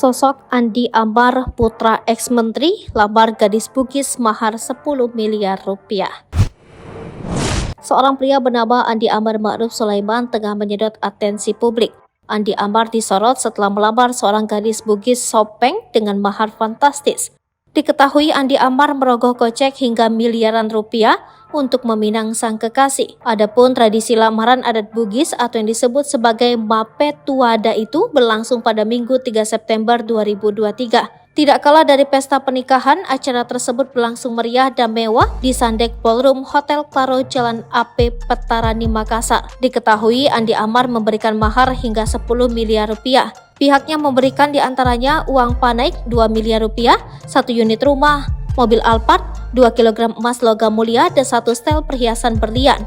Sosok Andi Amar, putra ex-menteri, lamar gadis Bugis mahar 10 miliar rupiah. Seorang pria bernama Andi Amar Ma'ruf Sulaiman tengah menyedot atensi publik. Andi Amar disorot setelah melamar seorang gadis Bugis Sopeng dengan mahar fantastis. Diketahui Andi Amar merogoh kocek hingga miliaran rupiah untuk meminang sang kekasih. Adapun tradisi lamaran adat Bugis atau yang disebut sebagai Mape Tuada itu berlangsung pada Minggu 3 September 2023. Tidak kalah dari pesta pernikahan, acara tersebut berlangsung meriah dan mewah di Sandek Ballroom Hotel Claro Jalan AP Petarani Makassar. Diketahui Andi Amar memberikan mahar hingga 10 miliar rupiah. Pihaknya memberikan diantaranya uang panaik 2 miliar rupiah, 1 unit rumah, mobil Alphard, 2 kg emas logam mulia, dan 1 setel perhiasan berlian.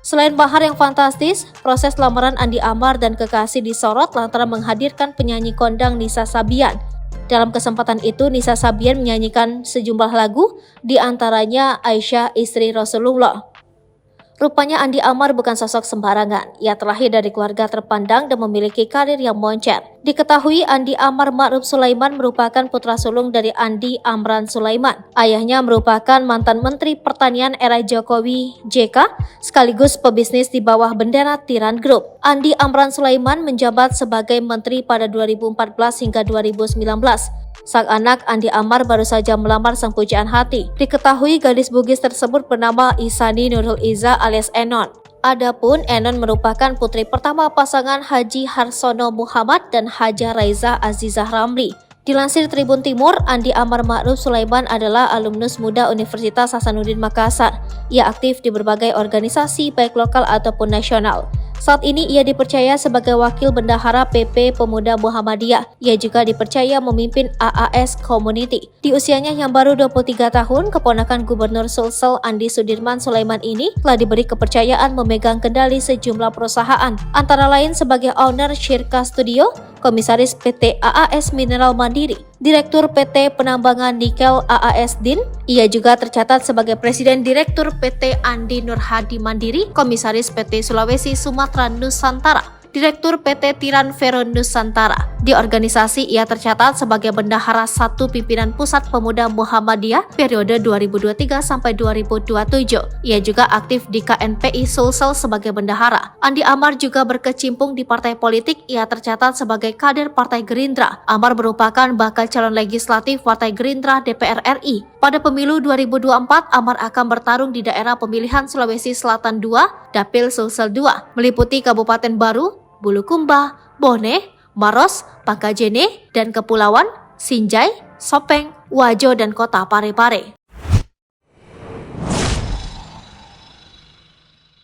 Selain mahar yang fantastis, proses lamaran Andi Amar dan kekasih disorot lantaran menghadirkan penyanyi kondang Nisa Sabian. Dalam kesempatan itu, Nisa Sabian menyanyikan sejumlah lagu, di antaranya Aisyah, istri Rasulullah. Rupanya Andi Amar bukan sosok sembarangan. Ia terlahir dari keluarga terpandang dan memiliki karir yang moncer. Diketahui Andi Amar Ma'ruf Sulaiman merupakan putra sulung dari Andi Amran Sulaiman. Ayahnya merupakan mantan Menteri Pertanian era Jokowi JK, sekaligus pebisnis di bawah bendera Tiran Group. Andi Amran Sulaiman menjabat sebagai menteri pada 2014 hingga 2019. Sang anak Andi Amar baru saja melamar sang pujaan hati. Diketahui gadis Bugis tersebut bernama Ihsani Nurul Iza alias Enon. Adapun Enon merupakan putri pertama pasangan Haji Harsono Muhammad dan Haja Raiza Azizah Ramli. Dilansir Tribun Timur, Andi Amar Ma'ruf Sulaiman adalah alumnus muda Universitas Hasanuddin Makassar. Ia aktif di berbagai organisasi baik lokal ataupun nasional. Saat ini ia dipercaya sebagai wakil bendahara PP Pemuda Muhammadiyah. Ia juga dipercaya memimpin AAS Community. Di usianya yang baru 23 tahun, keponakan Gubernur Sulsel Andi Sudirman Sulaiman ini telah diberi kepercayaan memegang kendali sejumlah perusahaan, antara lain sebagai owner Shirka Studio, Komisaris PT AAS Mineral Mandiri, Direktur PT Penambangan Nikel AAS DIN. Ia juga tercatat sebagai Presiden Direktur PT Andi Nurhadi Mandiri, Komisaris PT Sulawesi Sumatera Nusantara, Direktur PT Tiran Vero Nusantara. Di organisasi ia tercatat sebagai bendahara 1 pimpinan Pusat Pemuda Muhammadiyah periode 2023 sampai 2027. Ia juga aktif di KNPI Sulsel sebagai bendahara. Andi Amar juga berkecimpung di partai politik. Ia tercatat sebagai kader Partai Gerindra. Amar merupakan bakal calon legislatif Partai Gerindra DPR RI. Pada pemilu 2024, Amar akan bertarung di daerah pemilihan Sulawesi Selatan 2, Dapil Sulsel 2, meliputi Kabupaten Baru, Bulukumba, Bone, Maros, Pangkajene, dan Kepulauan, Sinjai, Sopeng, Wajo, dan Kota Parepare.